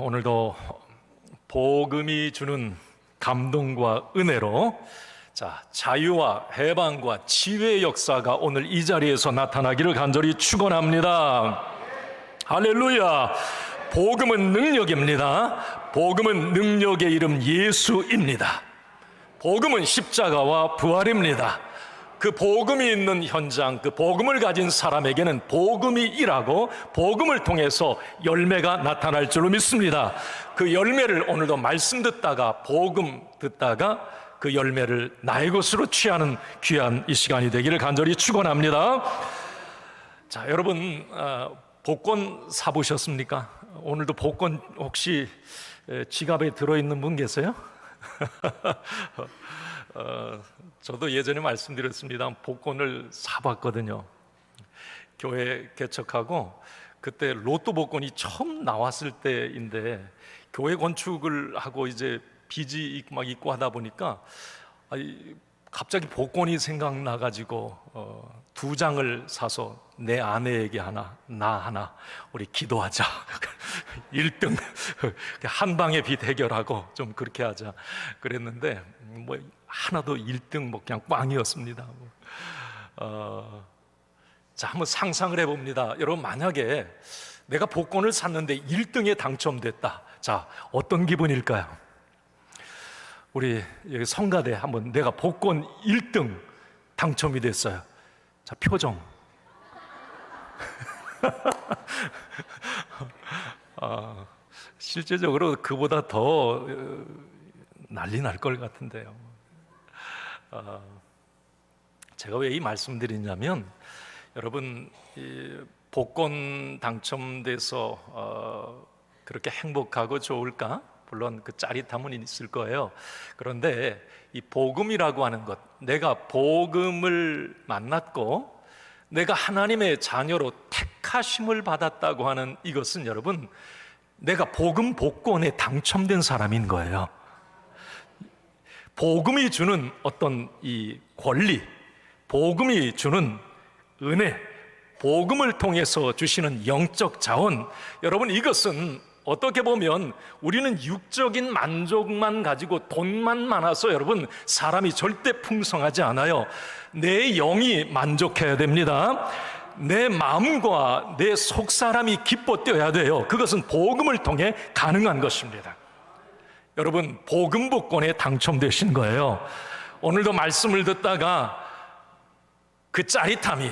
오늘도 복음이 주는 감동과 은혜로 자유와 해방과 치유의 역사가 오늘 이 자리에서 나타나기를 간절히 축원합니다. 할렐루야. 복음은 능력입니다. 복음은 능력의 이름 예수입니다. 복음은 십자가와 부활입니다. 그 복음이 있는 현장, 그 복음을 가진 사람에게는 복음이 일하고 복음을 통해서 열매가 나타날 줄로 믿습니다. 그 열매를 오늘도 말씀 듣다가 복음 듣다가 그 열매를 나의 것으로 취하는 귀한 이 시간이 되기를 간절히 축원합니다. 자, 여러분 복권 사보셨습니까? 오늘도 복권 혹시 지갑에 들어있는 분 계세요? 저도 예전에 말씀드렸습니다. 복권을 사봤거든요. 교회 개척하고 그때 로또 복권이 처음 나왔을 때인데 교회 건축을 하고 이제 빚이 막 있고 하다 보니까 갑자기 복권이 생각나가지고 2장을 사서 내 아내에게 하나, 나 하나, 우리 기도하자. 1등 한 방에 빚 해결하고 좀 그렇게 하자 그랬는데 뭐 하나도 1등 뭐 그냥 꽝이었습니다. 자, 한번 상상을 해봅니다. 여러분, 만약에 내가 복권을 샀는데 1등에 당첨됐다. 자, 어떤 기분일까요? 우리 여기 성가대 한번 내가 복권 1등 당첨이 됐어요. 자, 표정. 실제적으로 그보다 더 난리 날 것 같은데요. 제가 왜 이 말씀드리냐면 여러분, 이 복권 당첨돼서 그렇게 행복하고 좋을까? 물론 그 짜릿함은 있을 거예요. 그런데 이 복음이라고 하는 것, 내가 복음을 만났고 내가 하나님의 자녀로 택하심을 받았다고 하는 이것은 여러분, 내가 복음 복권에 당첨된 사람인 거예요. 복음이 주는 어떤 이 권리, 복음이 주는 은혜, 복음을 통해서 주시는 영적 자원, 여러분, 이것은 어떻게 보면 우리는 육적인 만족만 가지고 돈만 많아서 여러분 사람이 절대 풍성하지 않아요. 내 영이 만족해야 됩니다. 내 마음과 내 속사람이 기뻐 뛰어야 돼요. 그것은 복음을 통해 가능한 것입니다. 여러분, 복음 복권에 당첨되신 거예요. 오늘도 말씀을 듣다가 그 짜릿함이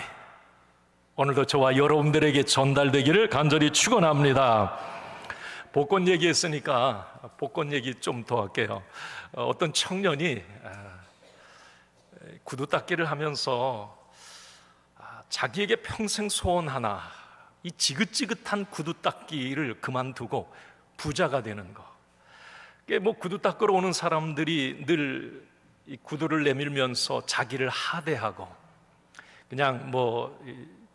오늘도 저와 여러분들에게 전달되기를 간절히 축원합니다. 복권 얘기했으니까 복권 얘기 좀 더 할게요. 어떤 청년이 구두 닦기를 하면서 자기에게 평생 소원 하나, 이 지긋지긋한 구두 닦기를 그만두고 부자가 되는 거. 뭐 구두 닦으러 오는 사람들이 늘 이 구두를 내밀면서 자기를 하대하고 그냥 뭐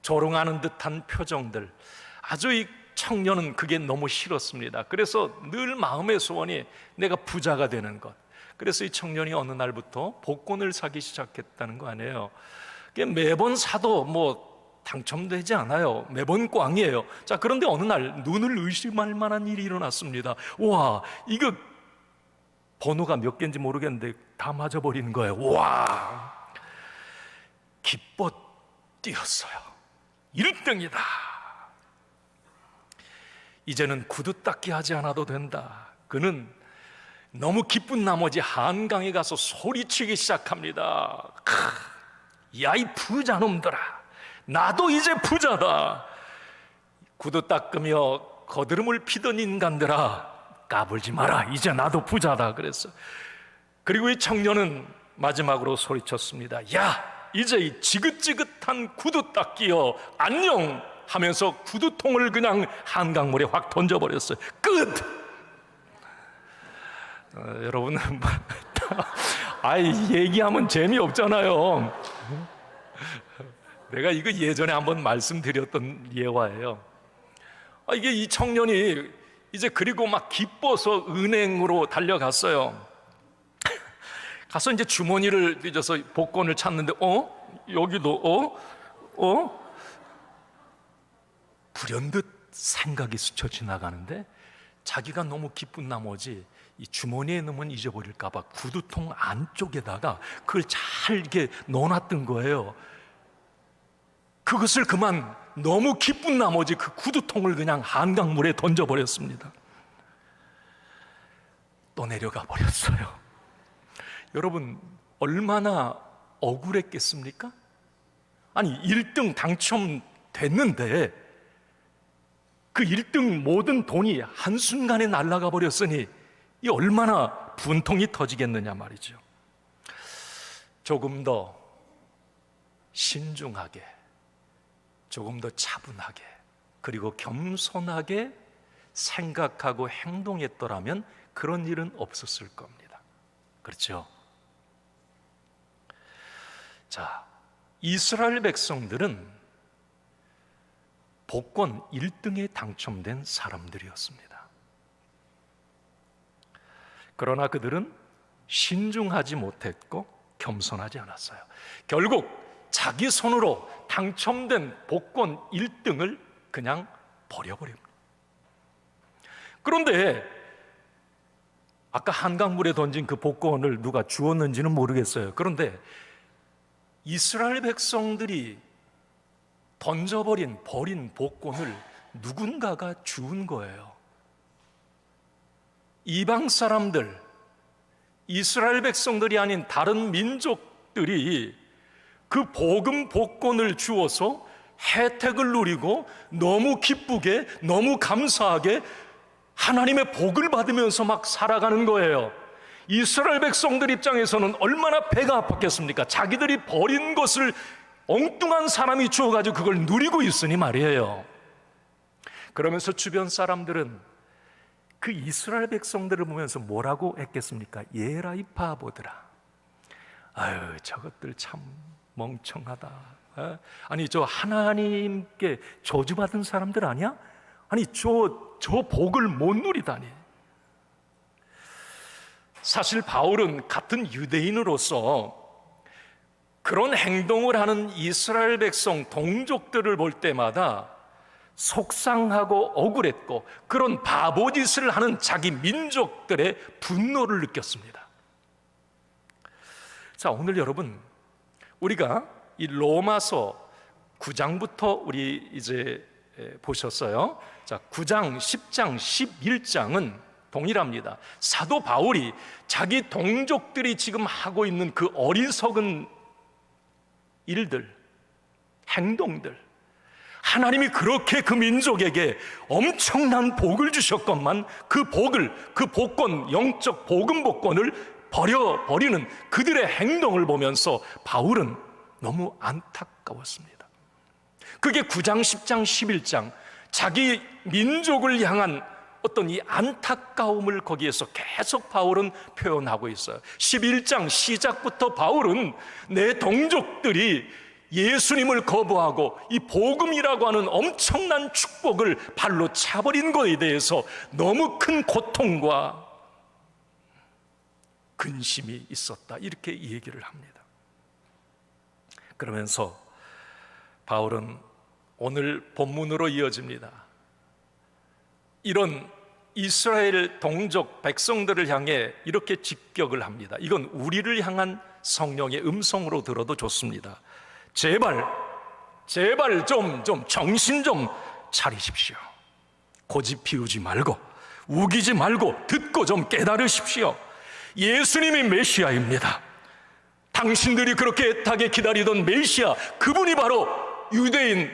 조롱하는 듯한 표정들, 아주 이 청년은 그게 너무 싫었습니다. 그래서 늘 마음의 소원이 내가 부자가 되는 것. 그래서 이 청년이 어느 날부터 복권을 사기 시작했다는 거 아니에요. 매번 사도 뭐 당첨되지 않아요. 매번 꽝이에요. 자, 그런데 어느 날 눈을 의심할 만한 일이 일어났습니다. 와, 이거 번호가 몇 개인지 모르겠는데 다 맞아버리는 거예요. 와, 기뻐 뛰었어요. 1등이다. 이제는 구두 닦기 하지 않아도 된다. 그는 너무 기쁜 나머지 한강에 가서 소리치기 시작합니다. 야, 이 부자놈들아, 나도 이제 부자다. 구두 닦으며 거드름을 피던 인간들아, 까불지 마라. 이제 나도 부자다. 그랬어. 그리고 이 청년은 마지막으로 소리쳤습니다. 야, 이제 이 지긋지긋한 구두 닦기여, 안녕 하면서 구두통을 그냥 한강물에 확 던져버렸어요. 끝! 여러분, 얘기하면 재미없잖아요. 내가 이거 예전에 한번 말씀드렸던 예화예요. 이게 이 청년이 이제 그리고 막 기뻐서 은행으로 달려갔어요. 가서 이제 주머니를 뒤져서 복권을 찾는데 여기도 불현듯 생각이 스쳐 지나가는데 자기가 너무 기쁜 나머지 이 주머니에 넣으면 잊어버릴까 봐 구두통 안쪽에다가 그걸 잘 이렇게 넣어놨던 거예요. 그것을 그만 너무 기쁜 나머지 그 구두통을 그냥 한강물에 던져버렸습니다. 또 내려가 버렸어요. 여러분, 얼마나 억울했겠습니까? 아니, 1등 당첨됐는데 그 1등 모든 돈이 한순간에 날아가 버렸으니 이 얼마나 분통이 터지겠느냐 말이죠. 조금 더 신중하게, 조금 더 차분하게, 그리고 겸손하게 생각하고 행동했더라면 그런 일은 없었을 겁니다. 그렇죠? 자, 이스라엘 백성들은 복권 1등에 당첨된 사람들이었습니다. 그러나 그들은 신중하지 못했고 겸손하지 않았어요. 결국 자기 손으로 당첨된 복권 1등을 그냥 버려버립니다. 그런데 아까 한강물에 던진 그 복권을 누가 주었는지는 모르겠어요. 그런데 이스라엘 백성들이 버린 복권을 누군가가 주운 거예요. 이방 사람들, 이스라엘 백성들이 아닌 다른 민족들이 그 복음 복권을 주어서 혜택을 누리고 너무 기쁘게, 너무 감사하게 하나님의 복을 받으면서 막 살아가는 거예요. 이스라엘 백성들 입장에서는 얼마나 배가 아팠겠습니까? 자기들이 버린 것을 엉뚱한 사람이 주어가지고 그걸 누리고 있으니 말이에요. 그러면서 주변 사람들은 그 이스라엘 백성들을 보면서 뭐라고 했겠습니까? 예라이 바보들아, 아유 저것들 참 멍청하다. 아니 저 하나님께 저주받은 사람들 아니야? 아니 저 복을 못 누리다니. 사실 바울은 같은 유대인으로서 그런 행동을 하는 이스라엘 백성 동족들을 볼 때마다 속상하고 억울했고 그런 바보짓을 하는 자기 민족들의 분노를 느꼈습니다. 자, 오늘 여러분 우리가 이 로마서 9장부터 우리 이제 보셨어요. 자, 9장, 10장, 11장은 동일합니다. 사도 바울이 자기 동족들이 지금 하고 있는 그 어리석은 일들, 행동들, 하나님이 그렇게 그 민족에게 엄청난 복을 주셨건만 그 복을, 그 복권, 영적 복음 복권을 버리는 그들의 행동을 보면서 바울은 너무 안타까웠습니다. 그게 9장, 10장, 11장 자기 민족을 향한 어떤 이 안타까움을 거기에서 계속 바울은 표현하고 있어요. 11장 시작부터 바울은 내 동족들이 예수님을 거부하고 이 복음이라고 하는 엄청난 축복을 발로 차버린 것에 대해서 너무 큰 고통과 근심이 있었다, 이렇게 얘기를 합니다. 그러면서 바울은 오늘 본문으로 이어집니다. 이런 이스라엘 동족 백성들을 향해 이렇게 직격을 합니다. 이건 우리를 향한 성령의 음성으로 들어도 좋습니다. 제발 좀 정신 좀 차리십시오. 고집 피우지 말고 우기지 말고 듣고 좀 깨달으십시오. 예수님이 메시아입니다. 당신들이 그렇게 애타게 기다리던 메시아, 그분이 바로 유대인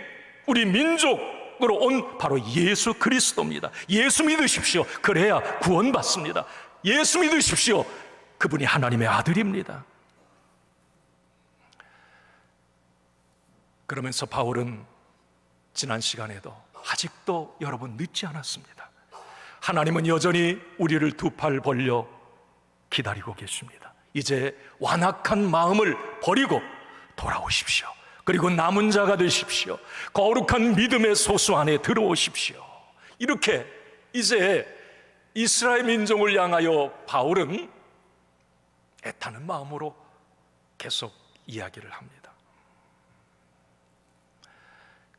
우리 민족으로 온 바로 예수 그리스도입니다. 예수 믿으십시오. 그래야 구원받습니다. 예수 믿으십시오. 그분이 하나님의 아들입니다. 그러면서 바울은 지난 시간에도 아직도 여러분 늦지 않았습니다. 하나님은 여전히 우리를 두 팔 벌려 기다리고 계십니다. 이제 완악한 마음을 버리고 돌아오십시오. 그리고 남은 자가 되십시오. 거룩한 믿음의 소수 안에 들어오십시오. 이렇게 이제 이스라엘 민족을 향하여 바울은 애타는 마음으로 계속 이야기를 합니다.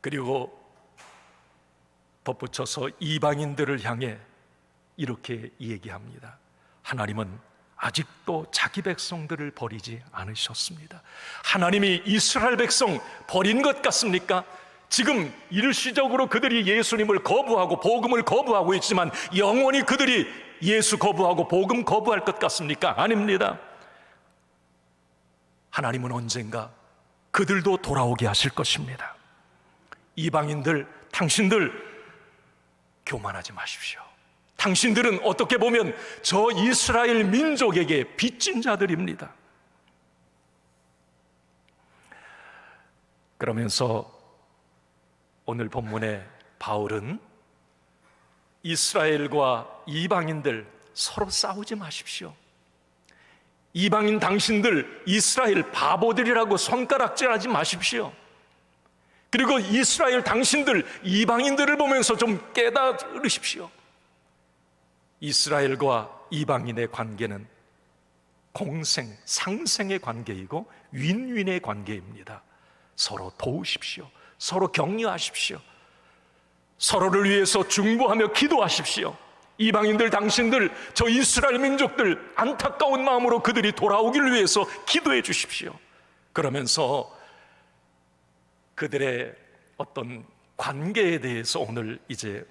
그리고 덧붙여서 이방인들을 향해 이렇게 얘기합니다. 하나님은 아직도 자기 백성들을 버리지 않으셨습니다. 하나님이 이스라엘 백성 버린 것 같습니까? 지금 일시적으로 그들이 예수님을 거부하고 복음을 거부하고 있지만 영원히 그들이 예수 거부하고 복음 거부할 것 같습니까? 아닙니다. 하나님은 언젠가 그들도 돌아오게 하실 것입니다. 이방인들, 당신들 교만하지 마십시오. 당신들은 어떻게 보면 저 이스라엘 민족에게 빚진 자들입니다. 그러면서 오늘 본문에 바울은 이스라엘과 이방인들 서로 싸우지 마십시오. 이방인 당신들 이스라엘 바보들이라고 손가락질하지 마십시오. 그리고 이스라엘 당신들 이방인들을 보면서 좀 깨달으십시오. 이스라엘과 이방인의 관계는 공생, 상생의 관계이고 윈윈의 관계입니다. 서로 도우십시오. 서로 격려하십시오. 서로를 위해서 중보하며 기도하십시오. 이방인들 당신들 저 이스라엘 민족들 안타까운 마음으로 그들이 돌아오기를 위해서 기도해 주십시오. 그러면서 그들의 어떤 관계에 대해서 오늘 이제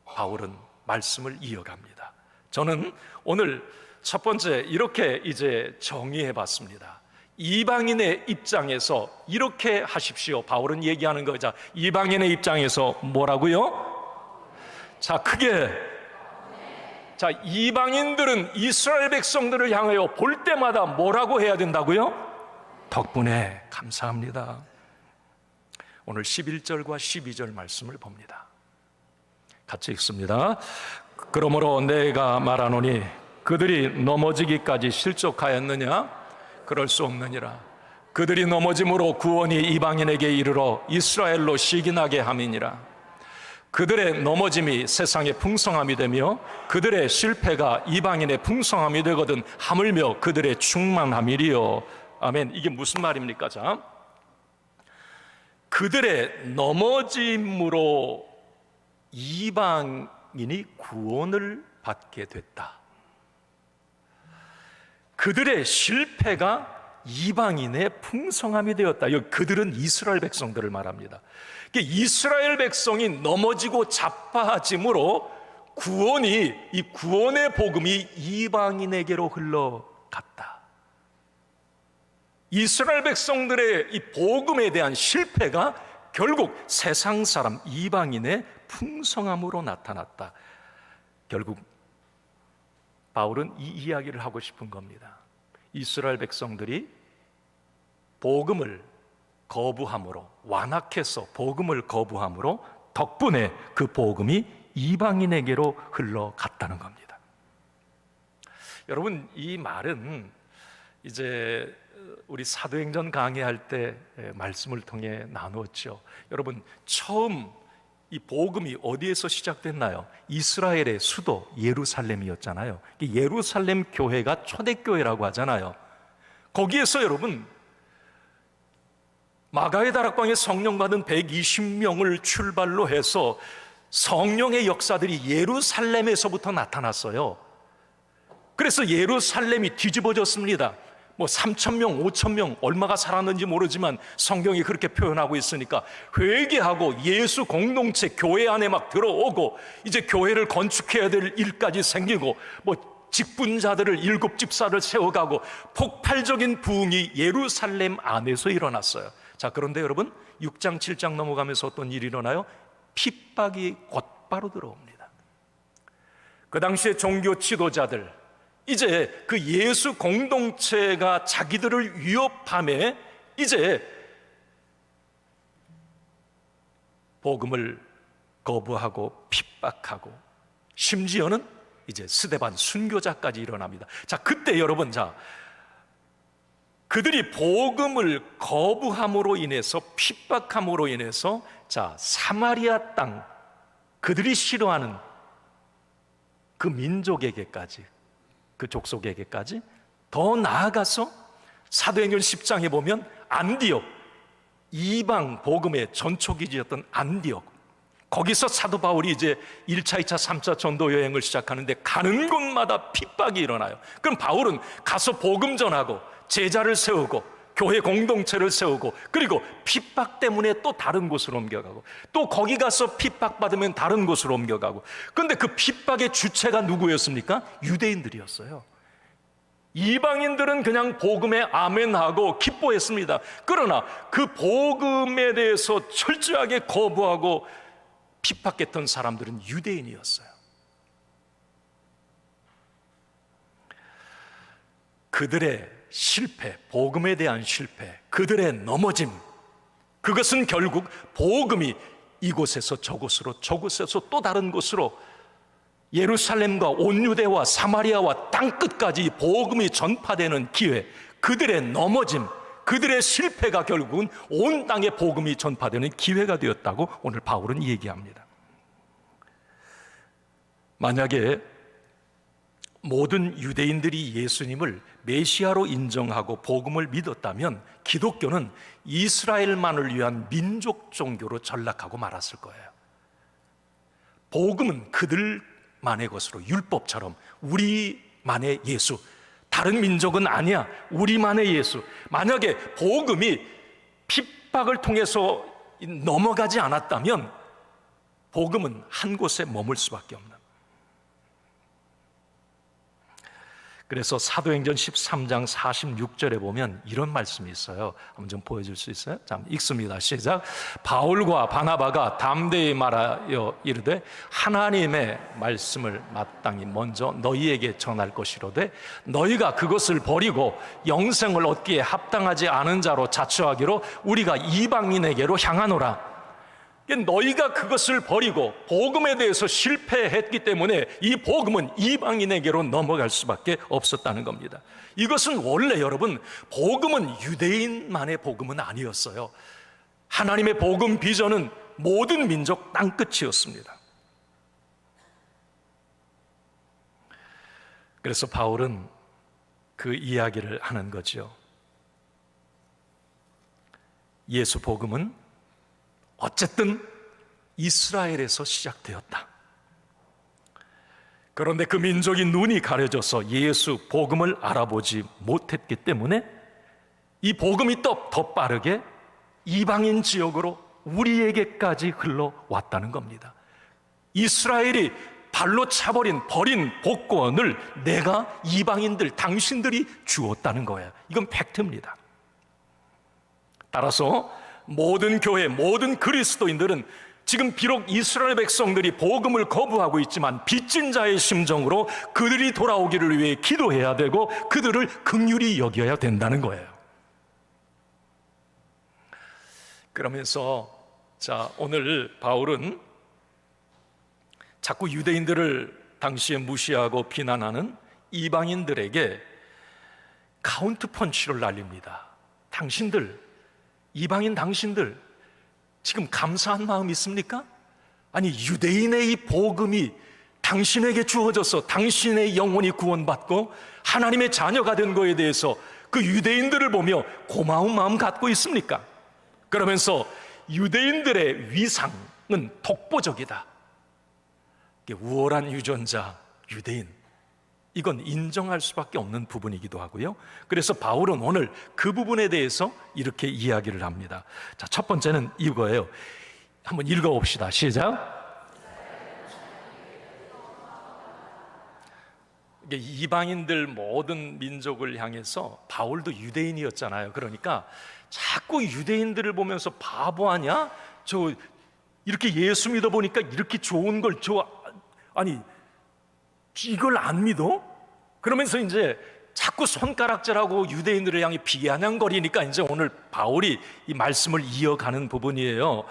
바울은 말씀을 이어갑니다. 저는 오늘 첫 번째 이렇게 이제 정의해 봤습니다. 이방인의 입장에서 이렇게 하십시오. 바울은 얘기하는 거죠. 이방인의 입장에서 뭐라고요? 자, 크게. 자, 이방인들은 이스라엘 백성들을 향하여 볼 때마다 뭐라고 해야 된다고요? 덕분에 감사합니다. 오늘 11절과 12절 말씀을 봅니다. 같이 읽습니다. 그러므로 내가 말하노니 그들이 넘어지기까지 실족하였느냐? 그럴 수 없느니라. 그들이 넘어짐으로 구원이 이방인에게 이르러 이스라엘로 시기나게 함이니라. 그들의 넘어짐이 세상의 풍성함이 되며 그들의 실패가 이방인의 풍성함이 되거든 하물며 그들의 충만함이리요. 아멘. 이게 무슨 말입니까? 자, 그들의 넘어짐으로 이방인이 구원을 받게 됐다. 그들의 실패가 이방인의 풍성함이 되었다. 그들은 이스라엘 백성들을 말합니다. 이스라엘 백성이 넘어지고 자빠짐으로 이 구원의 복음이 이방인에게로 흘러갔다. 이스라엘 백성들의 이 복음에 대한 실패가 결국 세상 사람 이방인의 풍성함으로 나타났다. 결국 바울은 이 이야기를 하고 싶은 겁니다. 이스라엘 백성들이 복음을 거부함으로, 완악해서 복음을 거부함으로 덕분에 그 복음이 이방인에게로 흘러갔다는 겁니다. 여러분, 이 말은 이제 우리 사도행전 강의할 때 말씀을 통해 나누었죠. 여러분, 처음 이 복음이 어디에서 시작됐나요? 이스라엘의 수도 예루살렘이었잖아요. 예루살렘 교회가 초대교회라고 하잖아요. 거기에서 여러분 마가의 다락방에 성령 받은 120명을 출발로 해서 성령의 역사들이 예루살렘에서부터 나타났어요. 그래서 예루살렘이 뒤집어졌습니다. 3,000명, 5,000명 얼마가 살았는지 모르지만 성경이 그렇게 표현하고 있으니까 회개하고 예수 공동체 교회 안에 막 들어오고 이제 교회를 건축해야 될 일까지 생기고 직분자들을 7집사를 세워가고 폭발적인 부흥이 예루살렘 안에서 일어났어요. 자, 그런데 여러분 6장 7장 넘어가면서 어떤 일이 일어나요? 핍박이 곧바로 들어옵니다. 그 당시에 종교 지도자들 이제 그 예수 공동체가 자기들을 위협함에 이제 복음을 거부하고 핍박하고 심지어는 이제 스데반 순교자까지 일어납니다. 자, 그때 여러분, 그들이 복음을 거부함으로 인해서 핍박함으로 인해서 사마리아 땅, 그들이 싫어하는 그 민족에게까지, 그 족속에게까지, 더 나아가서 사도행전 10장에 보면 안디옥, 이방 복음의 전초기지였던 안디옥, 거기서 사도 바울이 이제 1차, 2차, 3차 전도 여행을 시작하는데 가는 곳마다 핍박이 일어나요. 그럼 바울은 가서 복음 전하고 제자를 세우고 교회 공동체를 세우고, 그리고 핍박 때문에 또 다른 곳으로 옮겨가고, 또 거기 가서 핍박받으면 다른 곳으로 옮겨가고. 그런데 그 핍박의 주체가 누구였습니까? 유대인들이었어요. 이방인들은 그냥 복음에 아멘하고 기뻐했습니다. 그러나 그 복음에 대해서 철저하게 거부하고 핍박했던 사람들은 유대인이었어요. 그들의 실패, 복음에 대한 실패, 그들의 넘어짐, 그것은 결국 복음이 이곳에서 저곳으로, 저곳에서 또 다른 곳으로, 예루살렘과 온 유대와 사마리아와 땅끝까지 복음이 전파되는 기회, 그들의 넘어짐, 그들의 실패가 결국은 온 땅에 복음이 전파되는 기회가 되었다고 오늘 바울은 얘기합니다. 만약에 모든 유대인들이 예수님을 메시아로 인정하고 복음을 믿었다면 기독교는 이스라엘만을 위한 민족 종교로 전락하고 말았을 거예요. 복음은 그들만의 것으로, 율법처럼 우리만의 예수, 다른 민족은 아니야, 우리만의 예수. 만약에 복음이 핍박을 통해서 넘어가지 않았다면 복음은 한 곳에 머물 수밖에 없는. 그래서 사도행전 13장 46절에 보면 이런 말씀이 있어요. 한번 좀 보여줄 수 있어요? 자, 읽습니다. 시작. 바울과 바나바가 담대히 말하여 이르되 하나님의 말씀을 마땅히 먼저 너희에게 전할 것이로되 너희가 그것을 버리고 영생을 얻기에 합당하지 않은 자로 자처하기로 우리가 이방인에게로 향하노라. 너희가 그것을 버리고 복음에 대해서 실패했기 때문에 이 복음은 이방인에게로 넘어갈 수밖에 없었다는 겁니다. 이것은 원래 여러분, 복음은 유대인만의 복음은 아니었어요. 하나님의 복음 비전은 모든 민족 땅끝이었습니다. 그래서 바울은 그 이야기를 하는 거죠. 예수 복음은 어쨌든 이스라엘에서 시작되었다. 그런데 그 민족이 눈이 가려져서 예수 복음을 알아보지 못했기 때문에 이 복음이 더 빠르게 이방인 지역으로 우리에게까지 흘러왔다는 겁니다. 이스라엘이 발로 차버린, 버린 복권을 내가 이방인들, 당신들이 주었다는 거예요. 이건 팩트입니다. 따라서 모든 교회, 모든 그리스도인들은 지금 비록 이스라엘 백성들이 복음을 거부하고 있지만 빚진 자의 심정으로 그들이 돌아오기를 위해 기도해야 되고 그들을 긍휼히 여겨야 된다는 거예요. 그러면서 자, 오늘 바울은 자꾸 유대인들을 당시에 무시하고 비난하는 이방인들에게 카운트 펀치를 날립니다. 당신들, 이방인 당신들 지금 감사한 마음 있습니까? 아니, 유대인의 이 복음이 당신에게 주어져서 당신의 영혼이 구원받고 하나님의 자녀가 된 거에 대해서 그 유대인들을 보며 고마운 마음 갖고 있습니까? 그러면서 유대인들의 위상은 독보적이다. 우월한 유전자, 유대인, 이건 인정할 수밖에 없는 부분이기도 하고요. 그래서 바울은 오늘 그 부분에 대해서 이렇게 이야기를 합니다. 자, 첫 번째는 이거예요. 한번 읽어봅시다. 시작. 이게 이방인들 모든 민족을 향해서 바울도 유대인이었잖아요. 그러니까 자꾸 유대인들을 보면서 바보 아냐? 저 이렇게 예수 믿어 보니까 이렇게 좋은 걸 아니 이걸 안 믿어? 그러면서 이제 자꾸 손가락질하고 유대인들을 향해 비아냥거리니까 이제 오늘 바울이 이 말씀을 이어가는 부분이에요.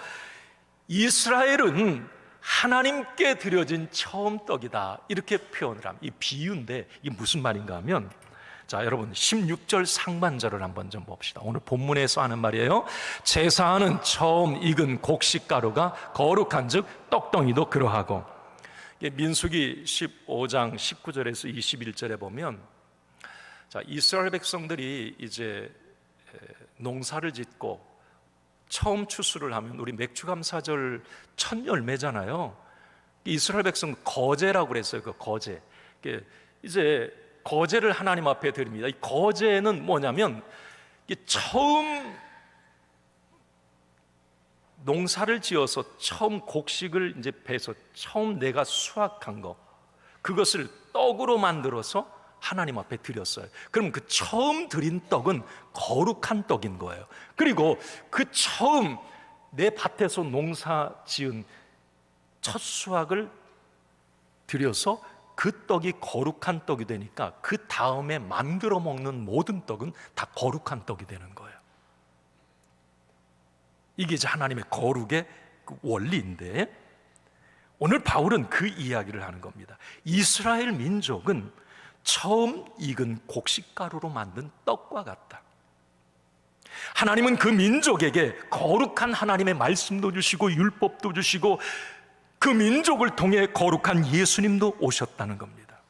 이스라엘은 하나님께 드려진 처음 떡이다, 이렇게 표현을 합니다. 이 비유인데 이게 무슨 말인가 하면, 자, 여러분 16절 상반절을 한번 좀 봅시다. 오늘 본문에서 하는 말이에요. 제사하는 처음 익은 곡식가루가 거룩한 즉 떡덩이도 그러하고. 민수기 15장 19절에서 21절에 보면, 자, 이스라엘 백성들이 이제 농사를 짓고 처음 추수를 하면 우리 맥추감사절 첫 열매잖아요. 이스라엘 백성 거제라고 그랬어요. 그 거제. 이제 거제를 하나님 앞에 드립니다. 이 거제는 뭐냐면 처음 농사를 지어서 처음 곡식을 이제 베서 처음 내가 수확한 거, 그것을 떡으로 만들어서 하나님 앞에 드렸어요. 그럼 그 처음 드린 떡은 거룩한 떡인 거예요. 그리고 그 처음 내 밭에서 농사 지은 첫 수확을 드려서 그 떡이 거룩한 떡이 되니까 그 다음에 만들어 먹는 모든 떡은 다 거룩한 떡이 되는 거예요. 이게 이제 하나님의 거룩의 그 원리인데, 오늘 바울은 그 이야기를 하는 겁니다. 이스라엘 민족은 처음 익은 곡식가루로 만든 떡과 같다. 하나님은 그 민족에게 거룩한 하나님의 말씀도 주시고 율법도 주시고 그 민족을 통해 거룩한 예수님도 오셨다는 겁니다.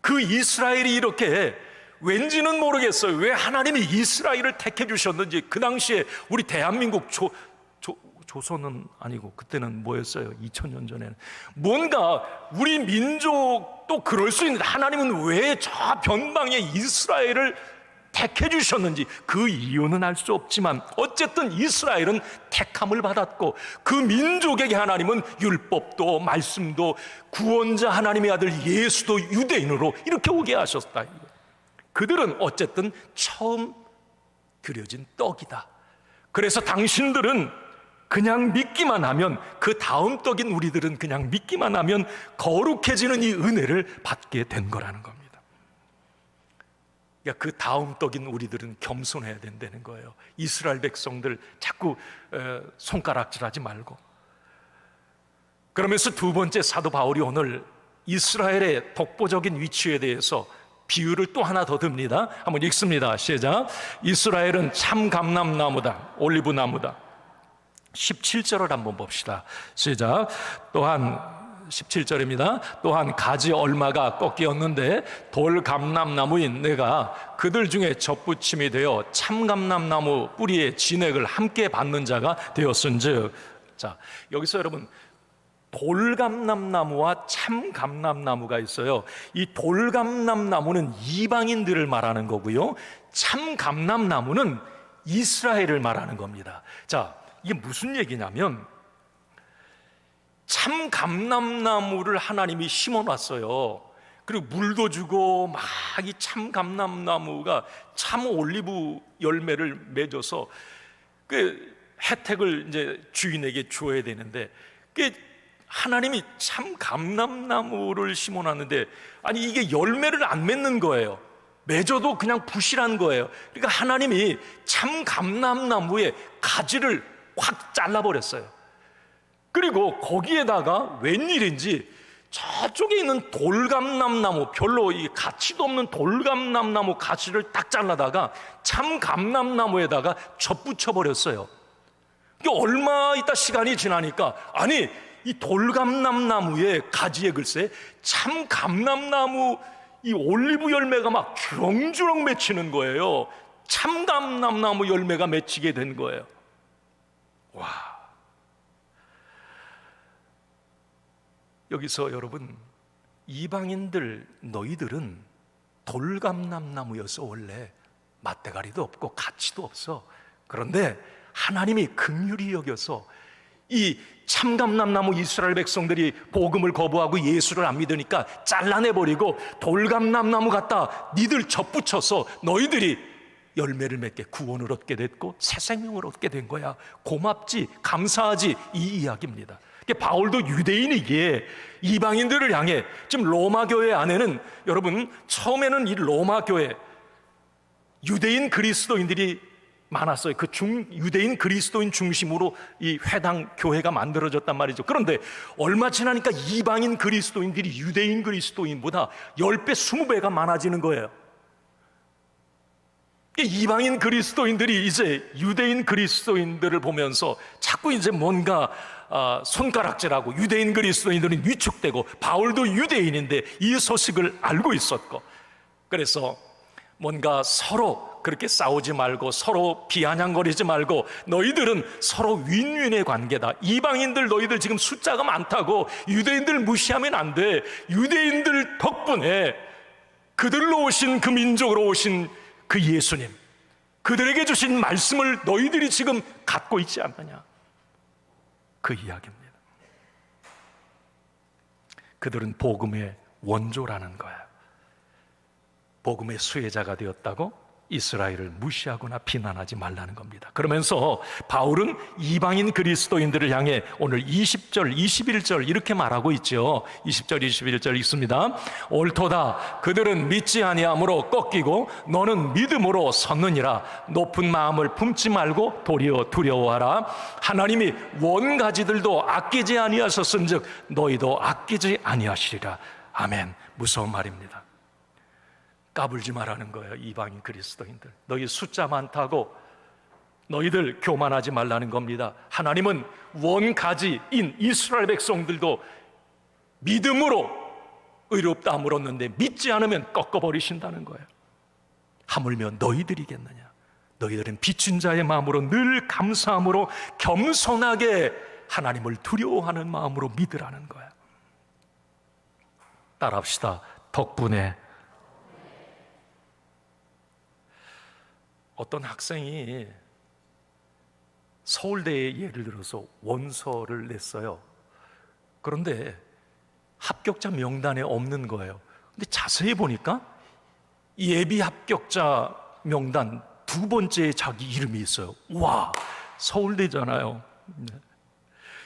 그 이스라엘이 이렇게, 왠지는 모르겠어요, 왜 하나님이 이스라엘을 택해 주셨는지. 그 당시에 우리 대한민국 조선은 아니고 그때는 뭐였어요? 2000년 전에는 뭔가 우리 민족도 그럴 수 있는데 하나님은 왜 저 변방의 이스라엘을 택해 주셨는지 그 이유는 알 수 없지만 어쨌든 이스라엘은 택함을 받았고 그 민족에게 하나님은 율법도 말씀도 구원자 하나님의 아들 예수도 유대인으로 이렇게 오게 하셨다. 그들은 어쨌든 처음 드려진 떡이다. 그래서 당신들은 그냥 믿기만 하면, 그 다음 떡인 우리들은 그냥 믿기만 하면 거룩해지는 이 은혜를 받게 된 거라는 겁니다. 그 다음 떡인 우리들은 겸손해야 된다는 거예요. 이스라엘 백성들 자꾸 손가락질하지 말고. 그러면서 두 번째 사도 바울이 오늘 이스라엘의 독보적인 위치에 대해서 비유를 또 하나 더 듭니다. 한번 읽습니다. 시작. 이스라엘은 참 감람나무다, 올리브나무다. 17절을 한번 봅시다. 시작. 또한 17절입니다. 또한 가지 얼마가 꺾이었는데 돌감람나무인 내가 그들 중에 접붙임이 되어 참감람나무 뿌리의 진액을 함께 받는 자가 되었은즉. 자, 여기서 여러분 돌감람나무와 참감람나무가 있어요. 이 돌감람나무는 이방인들을 말하는 거고요, 참감람나무는 이스라엘을 말하는 겁니다. 자, 이게 무슨 얘기냐면 참감람나무를 하나님이 심어놨어요. 그리고 물도 주고 막 이 참감람나무가 참 올리브 열매를 맺어서 그 혜택을 이제 주인에게 줘야 되는데, 그 하나님이 참감람나무를 심어놨는데 아니 이게 열매를 안 맺는 거예요. 맺어도 그냥 부실한 거예요. 그러니까 하나님이 참감람나무의 가지를 확 잘라버렸어요. 그리고 거기에다가 웬일인지 저쪽에 있는 돌감람나무, 별로 이 가치도 없는 돌감람나무 가지를 딱 잘라다가 참감람나무에다가 접붙여버렸어요. 얼마 있다 시간이 지나니까 아니 이 돌감람나무의 가지에 글쎄 참감람나무 이 올리브 열매가 막 주렁주렁 맺히는 거예요. 참감람나무 열매가 맺히게 된 거예요. 와, 여기서 여러분, 이방인들 너희들은 돌감람나무여서 원래 맛대가리도 없고 가치도 없어. 그런데 하나님이 긍휼히 여겨서 이 참감람나무 이스라엘 백성들이 복음을 거부하고 예수를 안 믿으니까 잘라내버리고 돌감람나무 갖다 니들 접붙여서 너희들이 열매를 맺게 구원을 얻게 됐고 새 생명을 얻게 된 거야. 고맙지, 감사하지, 이 이야기입니다. 바울도 유대인이기에 이방인들을 향해, 지금 로마 교회 안에는 여러분 처음에는 이 로마 교회 유대인 그리스도인들이 많았어요. 그 유대인 그리스도인 중심으로 이 회당 교회가 만들어졌단 말이죠. 그런데 얼마 지나니까 이방인 그리스도인들이 유대인 그리스도인보다 10배, 20배가 많아지는 거예요. 이방인 그리스도인들이 이제 유대인 그리스도인들을 보면서 자꾸 이제 뭔가 손가락질하고 유대인 그리스도인들은 위축되고, 바울도 유대인인데 이 소식을 알고 있었고, 그래서 뭔가 서로 그렇게 싸우지 말고 서로 비아냥거리지 말고 너희들은 서로 윈윈의 관계다. 이방인들 너희들 지금 숫자가 많다고 유대인들 무시하면 안 돼. 유대인들 덕분에 그들로 오신 그 민족으로 오신 그 예수님, 그들에게 주신 말씀을 너희들이 지금 갖고 있지 않느냐, 그 이야기입니다. 그들은 복음의 원조라는 거예요. 복음의 수혜자가 되었다고 이스라엘을 무시하거나 비난하지 말라는 겁니다. 그러면서 바울은 이방인 그리스도인들을 향해 오늘 20절, 21절 이렇게 말하고 있죠. 20절, 21절 읽습니다. 옳도다. 그들은 믿지 아니함으로 꺾이고 너는 믿음으로 섰느니라. 높은 마음을 품지 말고 도리어 두려워하라. 하나님이 원가지들도 아끼지 아니하셨은즉 너희도 아끼지 아니하시리라. 아멘. 무서운 말입니다. 까불지 말라는 거예요. 이방인 그리스도인들, 너희 숫자 많다고 너희들 교만하지 말라는 겁니다. 하나님은 원가지인 이스라엘 백성들도 믿음으로 의롭다 함을 얻는데 믿지 않으면 꺾어버리신다는 거예요. 하물며 너희들이겠느냐. 너희들은 빚진 자의 마음으로 늘 감사함으로 겸손하게 하나님을 두려워하는 마음으로 믿으라는 거예요. 따라합시다. 덕분에. 어떤 학생이 서울대에 예를 들어서 원서를 냈어요. 그런데 합격자 명단에 없는 거예요. 근데 자세히 보니까 예비 합격자 명단 두 번째에 자기 이름이 있어요. 와, 서울대잖아요.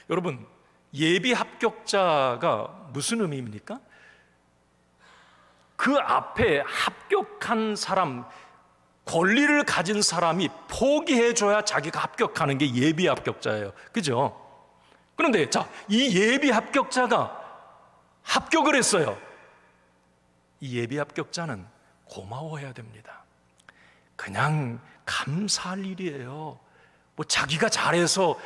여러분, 예비 합격자가 무슨 의미입니까? 그 앞에 합격한 사람, 권리를 가진 사람이 포기해줘야 자기가 합격하는 게 예비 합격자예요. 그죠? 그런데 자, 이 예비 합격자가 합격을 했어요. 이 예비 합격자는 고마워해야 됩니다. 그냥 감사할 일이에요. 뭐 자기가 잘해서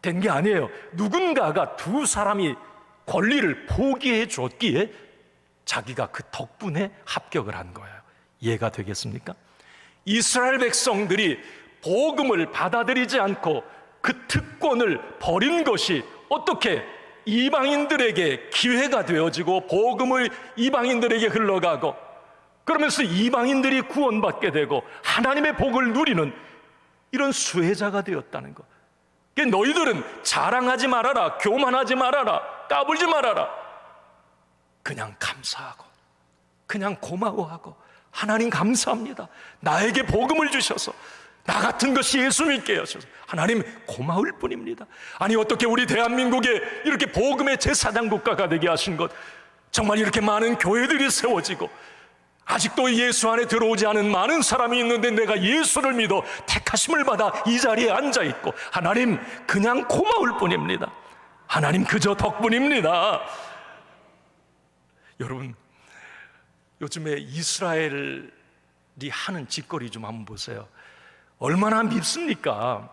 된 게 아니에요. 누군가가 두 사람이 권리를 포기해 줬기에 자기가 그 덕분에 합격을 한 거예요. 이해가 되겠습니까? 이스라엘 백성들이 복음을 받아들이지 않고 그 특권을 버린 것이 어떻게 이방인들에게 기회가 되어지고 복음을 이방인들에게 흘러가고 그러면서 이방인들이 구원받게 되고 하나님의 복을 누리는 이런 수혜자가 되었다는 것. 너희들은 자랑하지 말아라, 교만하지 말아라, 까불지 말아라. 그냥 감사하고 그냥 고마워하고 하나님 감사합니다. 나에게 복음을 주셔서 나 같은 것이 예수 믿게 하셔서 하나님 고마울 뿐입니다. 아니 어떻게 우리 대한민국에 이렇게 복음의 제사장 국가가 되게 하신 것, 정말 이렇게 많은 교회들이 세워지고 아직도 예수 안에 들어오지 않은 많은 사람이 있는데 내가 예수를 믿어 택하심을 받아 이 자리에 앉아있고 하나님 그냥 고마울 뿐입니다. 하나님 그저 덕분입니다. 여러분, 요즘에 이스라엘이 하는 짓거리 좀 한번 보세요. 얼마나 밉습니까?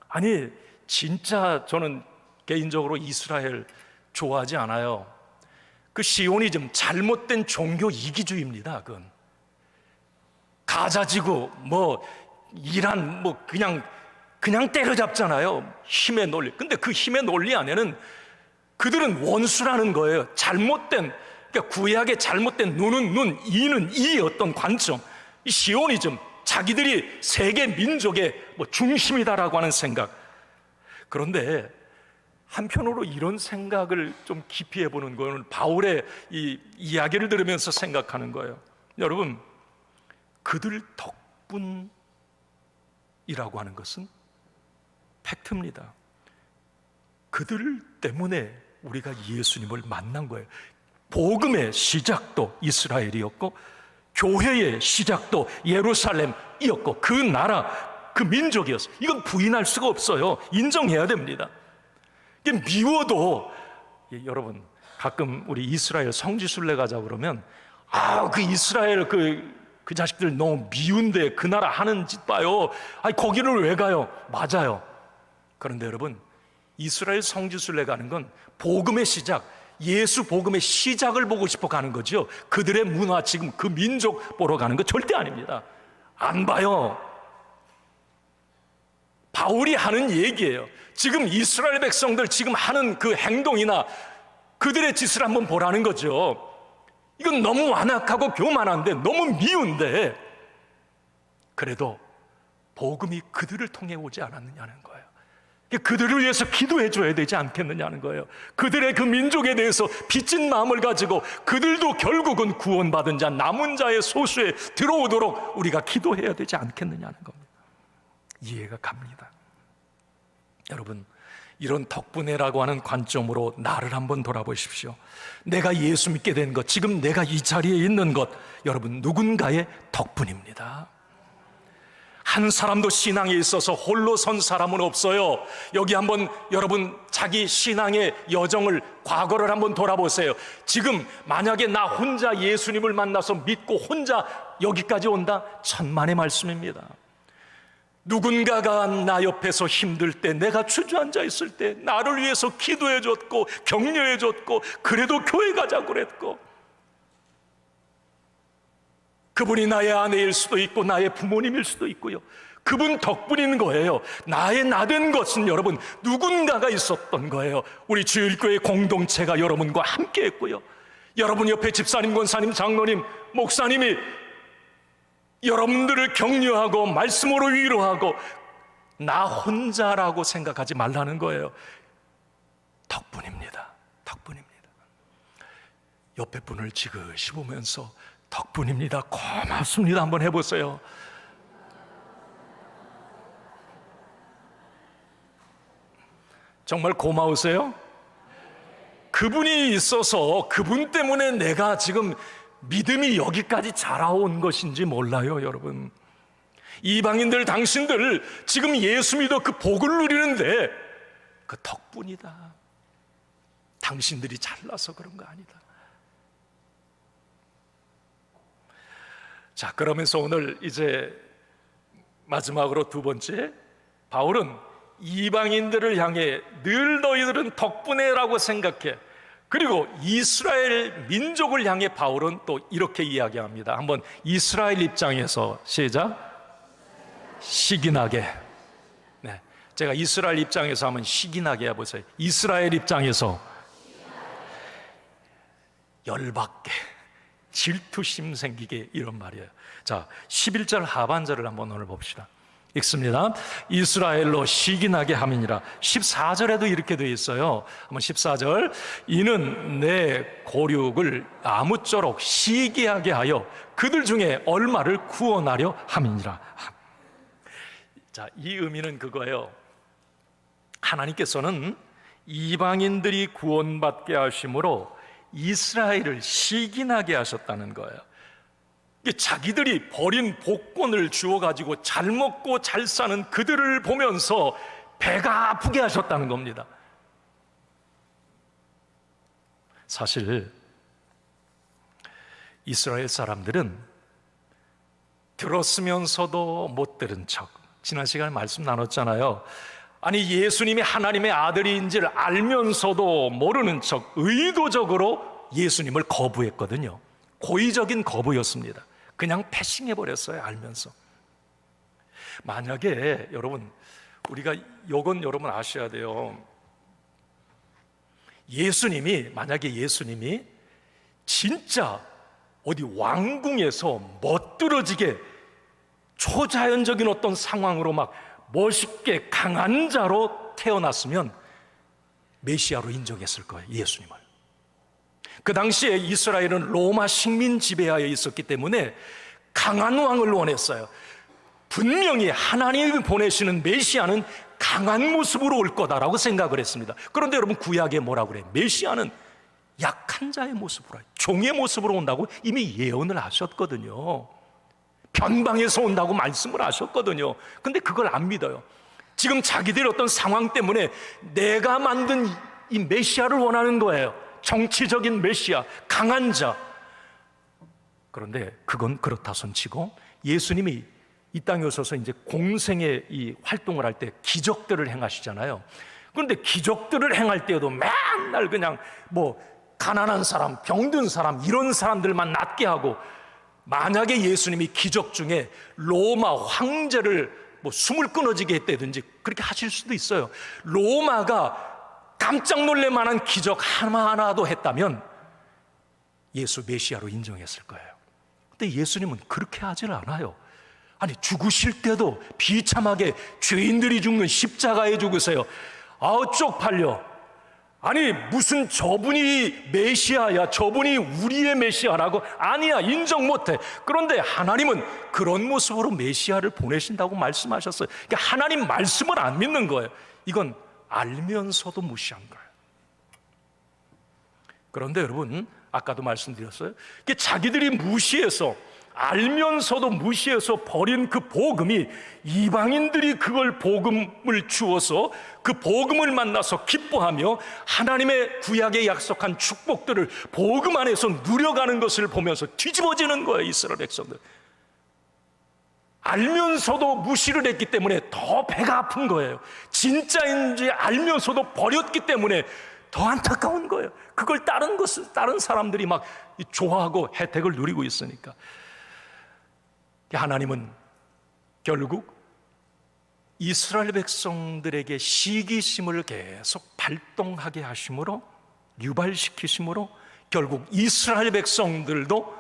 아니 진짜 저는 개인적으로 이스라엘 좋아하지 않아요. 그 시오니즘, 잘못된 종교 이기주의입니다. 그건 가자지구, 뭐 이란, 뭐 그냥 때려잡잖아요. 힘의 논리. 근데 그 힘의 논리 안에는 그들은 원수라는 거예요. 잘못된, 그러니까 구약의 잘못된 눈은 눈, 이는 이 어떤 관점, 이 시오니즘, 자기들이 세계 민족의 뭐 중심이다라고 하는 생각. 그런데 한편으로 이런 생각을 좀 깊이 해보는 거는 바울의 이 이야기를 들으면서 생각하는 거예요. 여러분, 그들 덕분이라고 하는 것은 팩트입니다. 그들 때문에 우리가 예수님을 만난 거예요. 복음의 시작도 이스라엘이었고 교회의 시작도 예루살렘이었고 그 나라, 그 민족이었어요. 이건 부인할 수가 없어요. 인정해야 됩니다. 이게 미워도, 여러분 가끔 우리 이스라엘 성지순례 가자 그러면 그 이스라엘 그 자식들 너무 미운데 그 나라 하는 짓 봐요. 거기를 왜 가요? 맞아요. 그런데 여러분, 이스라엘 성지순례 가는 건 복음의 시작, 예수 복음의 시작을 보고 싶어 가는 거죠. 그들의 문화, 지금 그 민족 보러 가는 거 절대 아닙니다. 안 봐요. 바울이 하는 얘기예요. 지금 이스라엘 백성들 지금 하는 그 행동이나 그들의 짓을 한번 보라는 거죠. 이건 너무 완악하고 교만한데, 너무 미운데, 그래도 복음이 그들을 통해 오지 않았느냐는 거예요. 그들을 위해서 기도해 줘야 되지 않겠느냐는 거예요. 그들의 그 민족에 대해서 빚진 마음을 가지고 그들도 결국은 구원받은 자, 남은 자의 소수에 들어오도록 우리가 기도해야 되지 않겠느냐는 겁니다. 이해가 갑니다. 여러분, 이런 덕분에라고 하는 관점으로 나를 한번 돌아보십시오. 내가 예수 믿게 된 것, 지금 내가 이 자리에 있는 것, 여러분 누군가의 덕분입니다. 한 사람도 신앙에 있어서 홀로 선 사람은 없어요. 여기 한번 여러분 자기 신앙의 여정을, 과거를 한번 돌아보세요. 지금 만약에 나 혼자 예수님을 만나서 믿고 혼자 여기까지 온다? 천만의 말씀입니다. 누군가가 나 옆에서 힘들 때, 내가 주저앉아 있을 때 나를 위해서 기도해 줬고 격려해 줬고, 그래도 교회 가자고 그랬고, 그분이 나의 아내일 수도 있고 나의 부모님일 수도 있고요. 그분 덕분인 거예요. 나의 나된 것은 여러분 누군가가 있었던 거예요. 우리 주일교회 공동체가 여러분과 함께 했고요. 여러분 옆에 집사님, 권사님, 장로님, 목사님이 여러분들을 격려하고 말씀으로 위로하고, 나 혼자라고 생각하지 말라는 거예요. 덕분입니다. 덕분입니다. 옆에 분을 지그시 보면서 덕분입니다, 고맙습니다 한번 해보세요. 정말 고마우세요? 그분이 있어서 그분 때문에 내가 지금 믿음이 여기까지 자라온 것인지 몰라요. 여러분, 이방인들, 당신들 지금 예수 믿어 그 복을 누리는데 그 덕분이다. 당신들이 잘나서 그런 거 아니다. 자, 그러면서 오늘 이제 마지막으로 두 번째, 바울은 이방인들을 향해 늘 너희들은 덕분에라고 생각해. 그리고 이스라엘 민족을 향해 바울은 또 이렇게 이야기합니다. 한번 이스라엘 입장에서 시작. 시기나게. 네, 제가 이스라엘 입장에서 한번 시기나게 해보세요. 이스라엘 입장에서 열받게, 질투심 생기게, 이런 말이에요. 자, 11절 하반절을 한번 오늘 봅시다. 읽습니다. 이스라엘로 시기나게 함이니라. 14절에도 이렇게 되어 있어요. 한번 14절. 이는 내 고륙을 아무쪼록 시기하게 하여 그들 중에 얼마를 구원하려 함이니라. 자, 이 의미는 그거예요. 하나님께서는 이방인들이 구원받게 하심으로 이스라엘을 시기나게 하셨다는 거예요. 자기들이 버린 복권을 주워가지고 잘 먹고 잘 사는 그들을 보면서 배가 아프게 하셨다는 겁니다. 사실 이스라엘 사람들은 들었으면서도 못 들은 척, 지난 시간에 말씀 나눴잖아요. 아니, 예수님이 하나님의 아들인지를 알면서도 모르는 척 의도적으로 예수님을 거부했거든요. 고의적인 거부였습니다. 그냥 패싱해버렸어요, 알면서. 만약에 여러분, 우리가 이건 여러분 아셔야 돼요. 만약에 예수님이 진짜 어디 왕궁에서 멋들어지게 초자연적인 어떤 상황으로 막 멋있게 강한 자로 태어났으면 메시아로 인정했을 거예요, 예수님을. 그 당시에 이스라엘은 로마 식민 지배하에 있었기 때문에 강한 왕을 원했어요. 분명히 하나님이 보내시는 메시아는 강한 모습으로 올 거다라고 생각을 했습니다. 그런데 여러분, 구약에 뭐라고 그래요? 메시아는 약한 자의 모습으로, 종의 모습으로 온다고 이미 예언을 하셨거든요. 변방에서 온다고 말씀을 하셨거든요. 근데 그걸 안 믿어요. 지금 자기들의 어떤 상황 때문에 내가 만든 이 메시아를 원하는 거예요. 정치적인 메시아, 강한 자. 그런데 그건 그렇다 손치고, 예수님이 이 땅에 오셔서 이제 공생의 이 활동을 할 때 기적들을 행하시잖아요. 그런데 기적들을 행할 때에도 맨날 그냥 뭐 가난한 사람, 병든 사람, 이런 사람들만 낫게 하고, 만약에 예수님이 기적 중에 로마 황제를 숨을 끊어지게 했다든지 그렇게 하실 수도 있어요. 로마가 깜짝 놀랄 만한 기적 하나하나도 했다면 예수 메시아로 인정했을 거예요. 근데 예수님은 그렇게 하질 않아요. 아니, 죽으실 때도 비참하게 죄인들이 죽는 십자가에 죽으세요. 아우, 쪽팔려. 아니, 무슨 저분이 메시아야, 저분이 우리의 메시아라고? 아니야, 인정 못해. 그런데 하나님은 그런 모습으로 메시아를 보내신다고 말씀하셨어요. 그러니까 하나님 말씀을 안 믿는 거예요. 이건 알면서도 무시한 거예요. 그런데 여러분, 아까도 말씀드렸어요. 자기들이 무시해서, 알면서도 무시해서 버린 그 복음이, 이방인들이 그걸 복음을 주어서 그 복음을 만나서 기뻐하며 하나님의 구약에 약속한 축복들을 복음 안에서 누려가는 것을 보면서 뒤집어지는 거예요. 이스라엘 백성들 알면서도 무시를 했기 때문에 더 배가 아픈 거예요. 진짜인지 알면서도 버렸기 때문에 더 안타까운 거예요. 그걸 다른 사람들이 막 좋아하고 혜택을 누리고 있으니까. 하나님은 결국 이스라엘 백성들에게 시기심을 계속 발동하게 하심으로, 유발시키심으로 결국 이스라엘 백성들도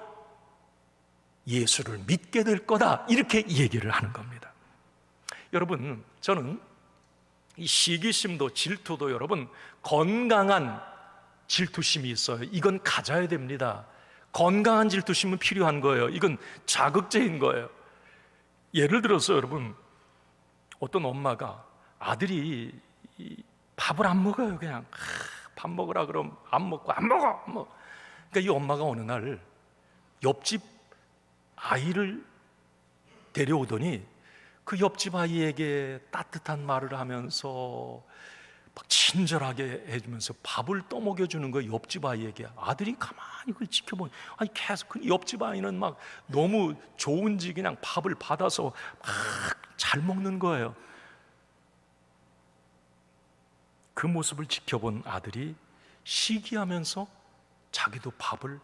예수를 믿게 될 거다, 이렇게 얘기를 하는 겁니다. 여러분, 저는 이 시기심도 질투도 여러분 건강한 질투심이 있어요. 이건 가져야 됩니다. 건강한 질투심은 필요한 거예요. 이건 자극제인 거예요. 예를 들어서 여러분, 어떤 엄마가 아들이 밥을 안 먹어요. 그냥 밥 먹으라 그러면 안 먹고 안 먹어. 그러니까 이 엄마가 어느 날 옆집 아이를 데려오더니 그 옆집 아이에게 따뜻한 말을 하면서 막 친절하게 해주면서 밥을 떠먹여주는 거예요. 옆집 아이에게. 아들이 가만히 그걸 지켜보니, 아니 계속 그 옆집 아이는 막 너무 좋은지 그냥 밥을 받아서 막 잘 먹는 거예요. 그 모습을 지켜본 아들이 시기하면서 자기도 밥을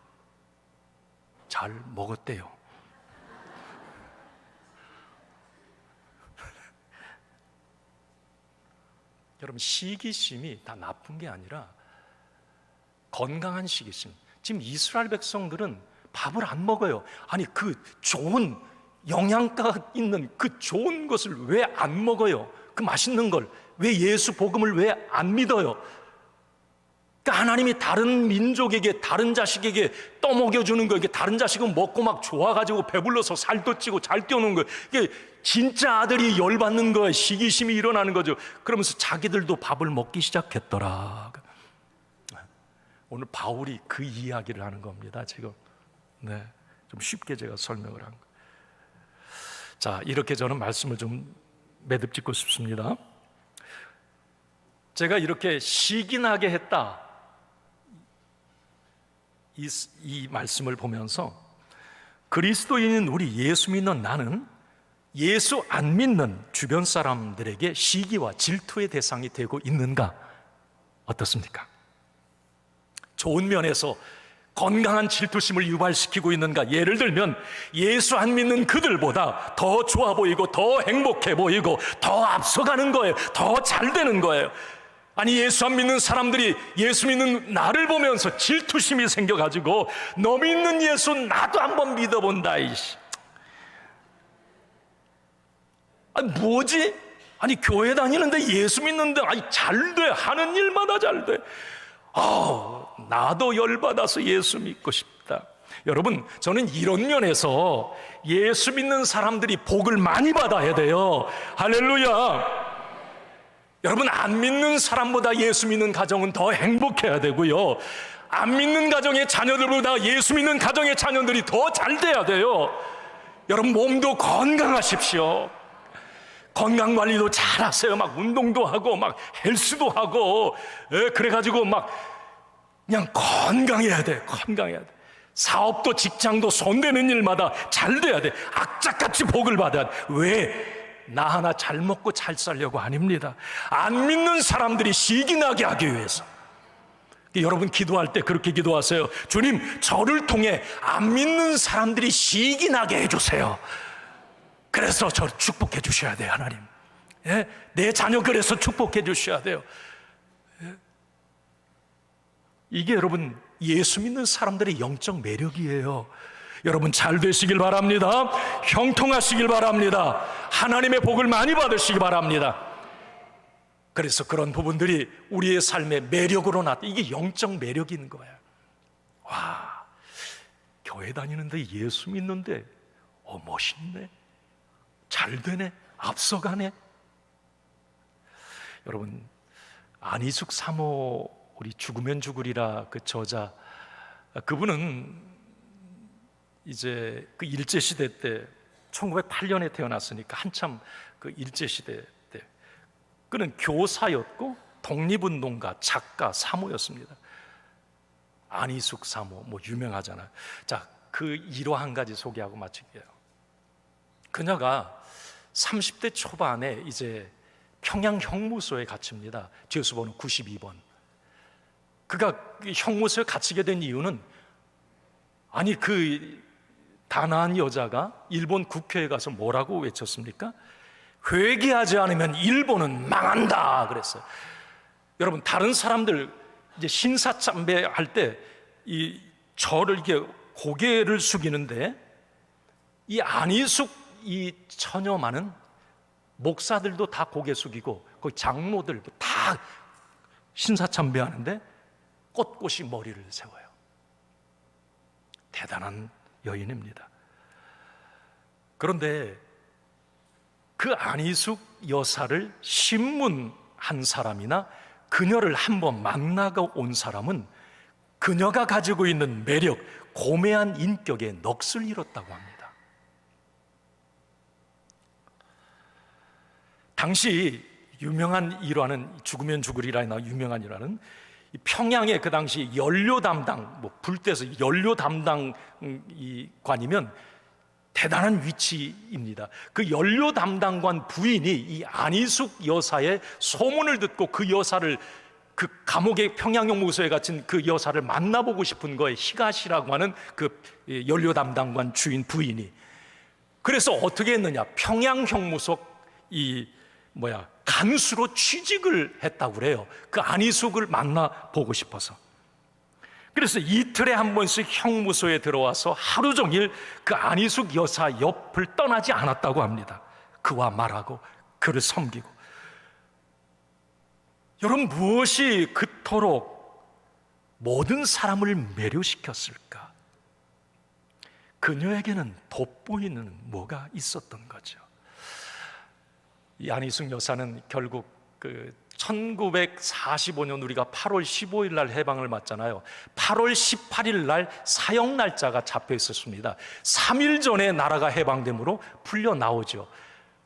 잘 먹었대요. 여러분, 시기심이 다 나쁜 게 아니라 건강한 시기심. 지금 이스라엘 백성들은 밥을 안 먹어요. 아니, 그 좋은 영양가 있는 그 좋은 것을 왜 안 먹어요? 그 맛있는 걸 왜, 예수 복음을 왜 안 믿어요? 그러니까 하나님이 다른 민족에게, 다른 자식에게 떠먹여주는 거, 이게 다른 자식은 먹고 막 좋아가지고 배불러서 살도 찌고 잘 뛰어노는 거, 이게 진짜 아들이 열받는 거예요. 시기심이 일어나는 거죠. 그러면서 자기들도 밥을 먹기 시작했더라. 오늘 바울이 그 이야기를 하는 겁니다, 지금. 네, 좀 쉽게 제가 설명을 한 거예요. 자, 이렇게 저는 말씀을 좀 매듭짓고 싶습니다. 제가 이렇게 시기나게 했다, 이 말씀을 보면서 그리스도인인 우리 예수 믿는 나는 예수 안 믿는 주변 사람들에게 시기와 질투의 대상이 되고 있는가? 어떻습니까? 좋은 면에서 건강한 질투심을 유발시키고 있는가? 예를 들면 예수 안 믿는 그들보다 더 좋아 보이고 더 행복해 보이고 더 앞서가는 거예요. 더 잘 되는 거예요. 아니, 예수 안 믿는 사람들이 예수 믿는 나를 보면서 질투심이 생겨가지고 너 믿는 예수 나도 한번 믿어본다. 아니, 뭐지? 아니, 교회 다니는데 예수 믿는데 아니 잘 돼. 하는 일마다 잘 돼. 나도 열받아서 예수 믿고 싶다. 여러분, 저는 이런 면에서 예수 믿는 사람들이 복을 많이 받아야 돼요. 할렐루야. 여러분, 안 믿는 사람보다 예수 믿는 가정은 더 행복해야 되고요, 안 믿는 가정의 자녀들보다 예수 믿는 가정의 자녀들이 더 잘 돼야 돼요. 여러분, 몸도 건강하십시오. 건강관리도 잘하세요. 막 운동도 하고 막 헬스도 하고, 그래가지고 막 그냥 건강해야 돼. 건강해야 돼. 사업도 직장도 손대는 일마다 잘 돼야 돼. 악착같이 복을 받아야 돼. 왜? 나 하나 잘 먹고 잘 살려고 아닙니다. 안 믿는 사람들이 시기나게 하기 위해서, 여러분 기도할 때 그렇게 기도하세요. 주님, 저를 통해 안 믿는 사람들이 시기 나게 해주세요. 그래서 저를 축복해 주셔야 돼요, 하나님. 예? 내 자녀 그래서 축복해 주셔야 돼요. 예? 이게 여러분 예수 믿는 사람들의 영적 매력이에요. 여러분 잘 되시길 바랍니다. 형통하시길 바랍니다. 하나님의 복을 많이 받으시기 바랍니다. 그래서 그런 부분들이 우리의 삶의 매력으로 나타. 이게 영적 매력인 거예요. 와, 교회 다니는데 예수 믿는데 멋있네, 잘 되네, 앞서가네. 여러분 안희숙 사모, 우리 죽으면 죽으리라 그 저자, 그분은 이제 그 일제시대 때 1908년에 태어났으니까 한참 그 일제시대 때 그는 교사였고 독립운동가, 작가, 사모였습니다. 안희숙 사모 뭐 유명하잖아요. 자, 그 일화 한 가지 소개하고 마칠게요. 그녀가 30대 초반에 이제 평양 형무소에 갇힙니다. 죄수번호 92번. 그가 형무소에 갇히게 된 이유는, 아니 그 단아한 여자가 일본 국회에 가서 뭐라고 외쳤습니까? 회개하지 않으면 일본은 망한다 그랬어요. 여러분 다른 사람들 이제 신사참배 할 때 이 저를 이렇게 고개를 숙이는데, 이 안희숙 이 처녀만은 목사들도 다 고개 숙이고 거기 장로들도 다 신사참배하는데 꼿꼿이 머리를 세워요. 대단한 여인입니다. 그런데 그 안희숙 여사를 신문 한 사람이나 그녀를 한번 만나고 온 사람은 그녀가 가지고 있는 매력, 고매한 인격에 넋을 잃었다고 합니다. 당시 유명한 일화는, 죽으면 죽으리라나 유명한 일화는, 평양에 그 당시 연료 담당, 불 때서 연료 담당관이면 대단한 위치입니다. 그 연료 담당관 부인이 이 안희숙 여사의 소문을 듣고 그 여사를, 그 감옥의 평양형무소에 갇힌 그 여사를 만나보고 싶은 거예요. 히가시라고 하는 그 연료 담당관 주인 부인이. 그래서 어떻게 했느냐, 평양형무소 간수로 취직을 했다고 그래요. 그 안희숙을 만나보고 싶어서. 그래서 이틀에 한 번씩 형무소에 들어와서 하루 종일 그 안희숙 여사 옆을 떠나지 않았다고 합니다. 그와 말하고 그를 섬기고. 여러분, 무엇이 그토록 모든 사람을 매료시켰을까? 그녀에게는 돋보이는 뭐가 있었던 거죠. 이 안희숙 여사는 결국 1945년 우리가 8월 15일 날 해방을 맞잖아요. 8월 18일 날 사형 날짜가 잡혀 있었습니다. 3일 전에 나라가 해방되므로 풀려 나오죠.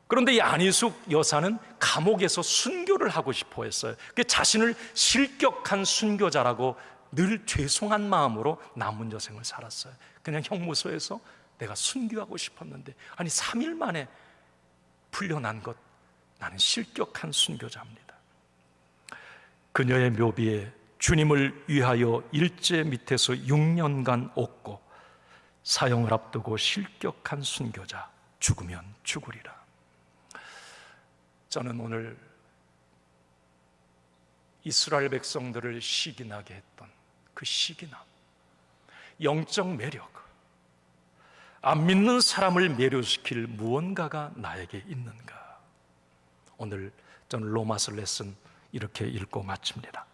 그런데 이 안희숙 여사는 감옥에서 순교를 하고 싶어 했어요. 자신을 실격한 순교자라고 늘 죄송한 마음으로 남은 여생을 살았어요. 그냥 형무소에서 내가 순교하고 싶었는데, 아니 3일 만에 풀려난 것, 나는 실격한 순교자입니다. 그녀의 묘비에 주님을 위하여 일제 밑에서 6년간 옥고 사형을 앞두고 실격한 순교자, 죽으면 죽으리라. 저는 오늘 이스라엘 백성들을 시기나게 했던 그 시기남, 영적 매력, 안 믿는 사람을 매료시킬 무언가가 나에게 있는가? 오늘 저는 로마서 레슨 이렇게 읽고 마칩니다.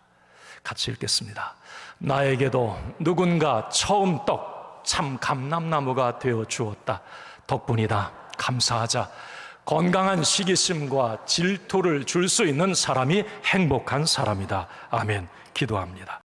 같이 읽겠습니다. 나에게도 누군가 처음 떡 참 감람나무가 되어 주었다. 덕분이다. 감사하자. 건강한 시기심과 질투를 줄 수 있는 사람이 행복한 사람이다. 아멘. 기도합니다.